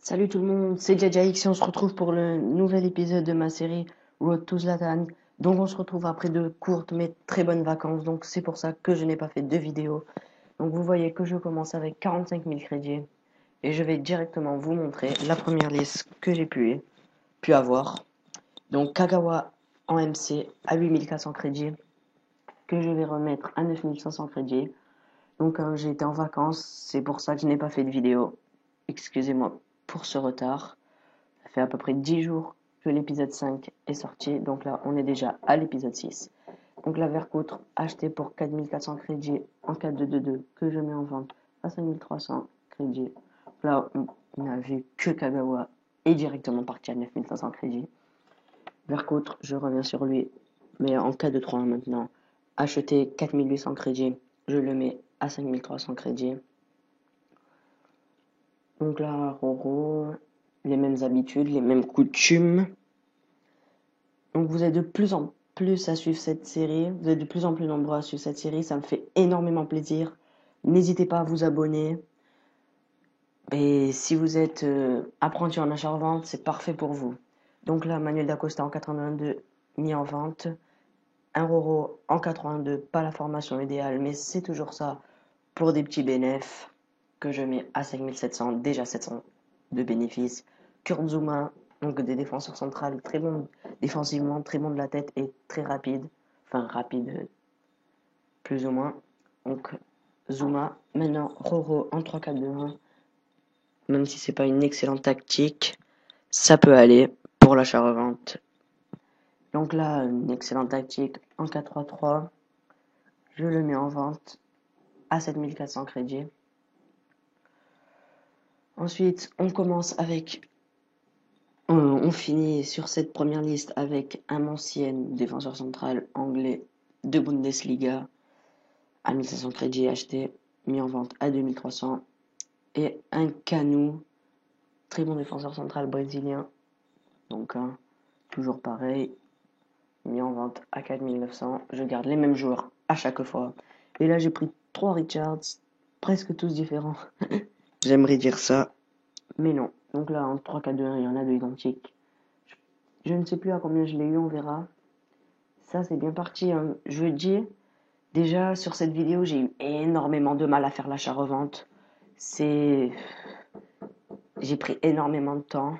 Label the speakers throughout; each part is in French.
Speaker 1: Salut tout le monde, c'est JajaX et on se retrouve pour le nouvel épisode de ma série Road to Zlatan. Donc on se retrouve après de courtes mais très bonnes vacances, donc c'est pour ça que je n'ai pas fait de vidéo. Donc vous voyez que je commence avec 45 000 crédits et je vais directement vous montrer la première liste que j'ai pu avoir. Donc Kagawa en MC à 8400 crédits que je vais remettre à 9500 crédits. Donc j'ai été en vacances, c'est pour ça que je n'ai pas fait de vidéo. Excusez-moi pour ce retard. Ça fait à peu près 10 jours que l'épisode 5 est sorti. Donc là, on est déjà à l'épisode 6. Donc la Vercoutre achetée pour 4400 crédits en 4-2-2-2 que je mets en vente à 5300 crédits. Là, on n'a vu que Kagawa est directement parti à 9500 crédits. Vercoutre, je reviens sur lui, mais en cas de 3 maintenant. Acheté 4800 crédits, je le mets à 5300 crédits. Donc là, Roro, les mêmes habitudes, les mêmes coutumes. Donc vous êtes de plus en plus à suivre cette série, vous êtes de plus en plus nombreux à suivre cette série, ça me fait énormément plaisir. N'hésitez pas à vous abonner. Et si vous êtes apprenti en achat-revente, c'est parfait pour vous. Donc là, Manuel Dacosta en 82 mis en vente. Un Roro en 82, pas la formation idéale, mais c'est toujours ça pour des petits bénéfices que je mets à 5700, déjà 700 de bénéfices. Kurtzuma, donc des défenseurs centrales très bons défensivement, très bons de la tête et très rapide. Enfin, rapide, plus ou moins. Donc, Zuma. Maintenant, Roro en 3-4-2-1. Même si c'est pas une excellente tactique, ça peut aller pour l'achat-revente. Donc là, une excellente tactique en 4-3-3. Je le mets en vente à 7400 crédits. Ensuite, on commence avec on finit sur cette première liste avec un ancien défenseur central anglais de Bundesliga à 1500 crédits acheté, mis en vente à 2300. Et un Canou, très bon défenseur central brésilien. Donc toujours pareil, mis en vente à 4900. Je garde les mêmes joueurs à chaque fois. Et là j'ai pris 3 Richards, presque tous différents. J'aimerais dire ça, mais non. Donc là en 3-4-2-1, il y en a deux identiques. Je ne sais plus à combien je l'ai eu, on verra. Ça, c'est bien parti. Jeudi, déjà sur cette vidéo, j'ai eu énormément de mal à faire l'achat-revente. J'ai pris énormément de temps.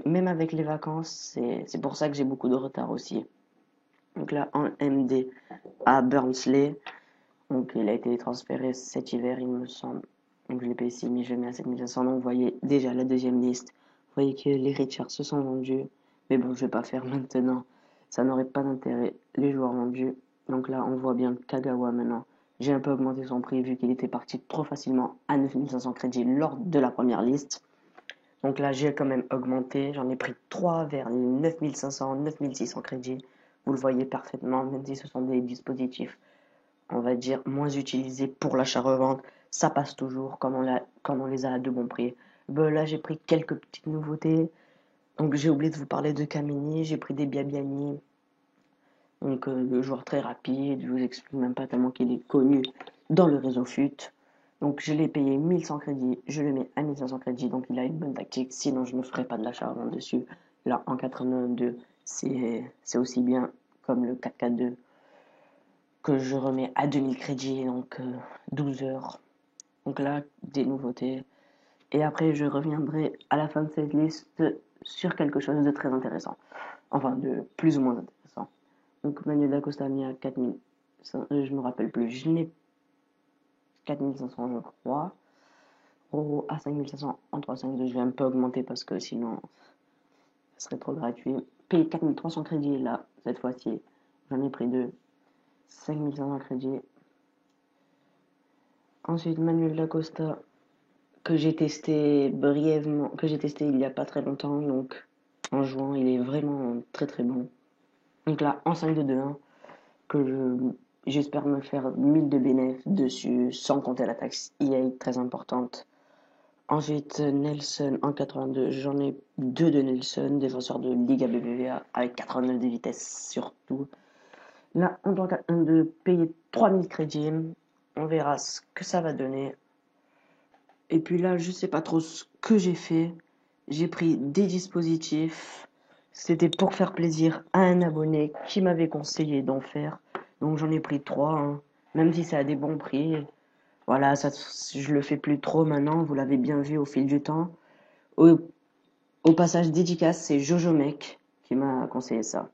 Speaker 1: Même avec les vacances, c'est pour ça que j'ai beaucoup de retard aussi. Donc là, en MD à Burnsley. Donc il a été transféré cet hiver, il me semble. Donc je l'ai payé 6 000, je le mets à 7500. Donc vous voyez déjà la deuxième liste. Vous voyez que les Richards se sont vendus. Mais bon, je vais pas faire maintenant. Ça n'aurait pas d'intérêt. Les joueurs vendus. Donc là, on voit bien Kagawa maintenant. J'ai un peu augmenté son prix vu qu'il était parti trop facilement à 9500 crédits lors de la première liste. Donc là, j'ai quand même augmenté. J'en ai pris 3 vers les 9500, 9600 crédits. Vous le voyez parfaitement, même si ce sont des dispositifs, on va dire, moins utilisés pour l'achat-revente. Ça passe toujours comme on les a à de bons prix. Là, j'ai pris quelques petites nouveautés. Donc j'ai oublié de vous parler de Kamini, j'ai pris des Biabiani. Donc le joueur très rapide, je vous explique même pas tellement qu'il est connu dans le réseau FUT. Donc je l'ai payé 1100 crédits, je le mets à 1500 crédits, donc il a une bonne tactique, sinon je ne ferai pas de l'achat avant dessus. Là en 82, c'est aussi bien comme le 4-4-2 que je remets à 2000 crédits, donc 12 heures. Donc là, des nouveautés. Et après, je reviendrai à la fin de cette liste sur quelque chose de très intéressant. Enfin, de plus ou moins intéressant. Donc Manuel Dacosta a mis à 4000. Je me rappelle plus. Je n'ai 4500, je crois. Roro à 5500 en 352. Je vais un peu augmenter parce que sinon, ce serait trop gratuit. Payer 4300 crédits là, cette fois-ci. J'en ai pris deux. 5500 crédits. Ensuite, Manuel Dacosta, que j'ai testé brièvement, que j'ai testé il y a pas très longtemps. Donc, en juin, il est vraiment très très bon. Donc là, en 5-2-2-1, j'espère me faire 1000 de bénéfices dessus, sans compter la taxe EA très importante. Ensuite, Nelson en 82, j'en ai deux de Nelson, défenseur de Liga BBVA, avec 89 de vitesse surtout. Là, on doit de payer 3000 crédits, on verra ce que ça va donner. Et puis là, je sais pas trop ce que j'ai fait. J'ai pris des dispositifs. C'était pour faire plaisir à un abonné qui m'avait conseillé d'en faire. Donc j'en ai pris 3, hein. Même si c'est à des bons prix. Voilà, ça, je le fais plus trop maintenant. Vous l'avez bien vu au fil du temps. Au, au passage dédicace, c'est Jojo Mec qui m'a conseillé ça.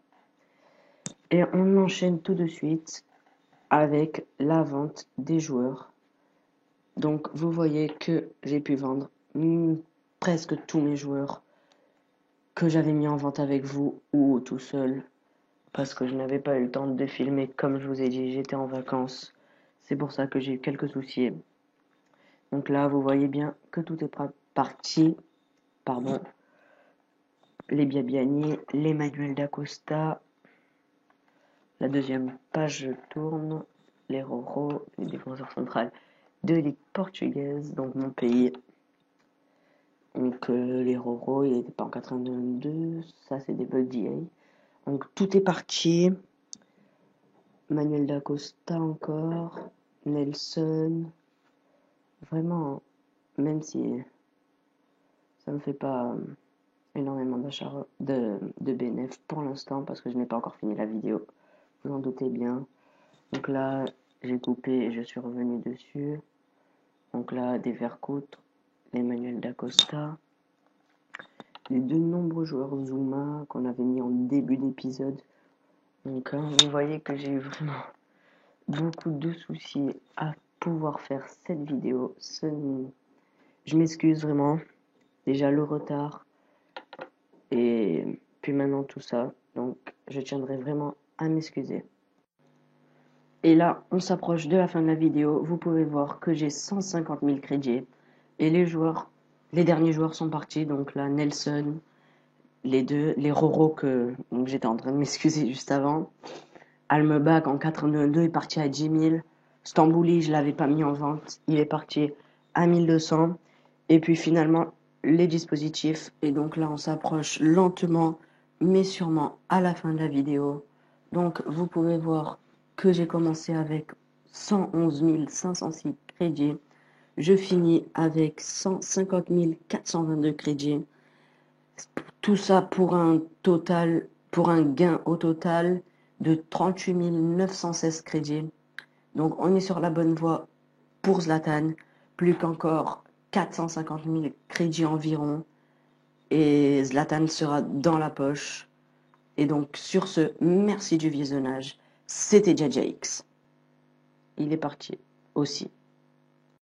Speaker 1: Et on enchaîne tout de suite avec la vente des joueurs. Donc vous voyez que j'ai pu vendre presque tous mes joueurs que j'avais mis en vente avec vous ou tout seul parce que je n'avais pas eu le temps de filmer comme je vous ai dit, j'étais en vacances. C'est pour ça que j'ai eu quelques soucis. Donc là, vous voyez bien que tout est parti. Pardon. Les Biabiani, les Manuel d'Acosta. La deuxième page tourne. Les Roro, les défenseurs centrales de ligue portugaise, donc mon pays. Donc les Roro, il n'était pas en 82, ça c'est des bugs d'EA. Donc tout est parti. Manuel d'Acosta encore, Nelson. Vraiment, même si ça me fait pas énormément d'achats de bénéfices pour l'instant parce que je n'ai pas encore fini la vidéo. Vous en doutez bien. Donc là, j'ai coupé et je suis revenu dessus. Donc là, des Vercoutes, l'Emmanuel d'Acosta, les deux nombreux joueurs Zuma qu'on avait mis en début d'épisode. Donc vous voyez que j'ai eu vraiment beaucoup de soucis à pouvoir faire cette vidéo. Je m'excuse vraiment. Déjà le retard et puis maintenant tout ça. Donc je tiendrai vraiment à m'excuser. Et là, on s'approche de la fin de la vidéo. Vous pouvez voir que j'ai 150 000 crédits. Et les derniers joueurs sont partis. Donc là, Nelson, les Roro que j'étais en train de m'excuser juste avant. Almebach en 82 est parti à 10 000. Stambouli, je l'avais pas mis en vente. Il est parti à 1200. Et puis finalement, les dispositifs. Et donc là, on s'approche lentement, mais sûrement à la fin de la vidéo. Donc vous pouvez voir que j'ai commencé avec 111 506 crédits. Je finis avec 150 422 crédits. Tout ça pour un gain au total de 38 916 crédits. Donc on est sur la bonne voie pour Zlatan. Plus qu'encore 450 000 crédits environ. Et Zlatan sera dans la poche. Et donc sur ce, merci du visionnage. C'était JajaX. Il est parti aussi.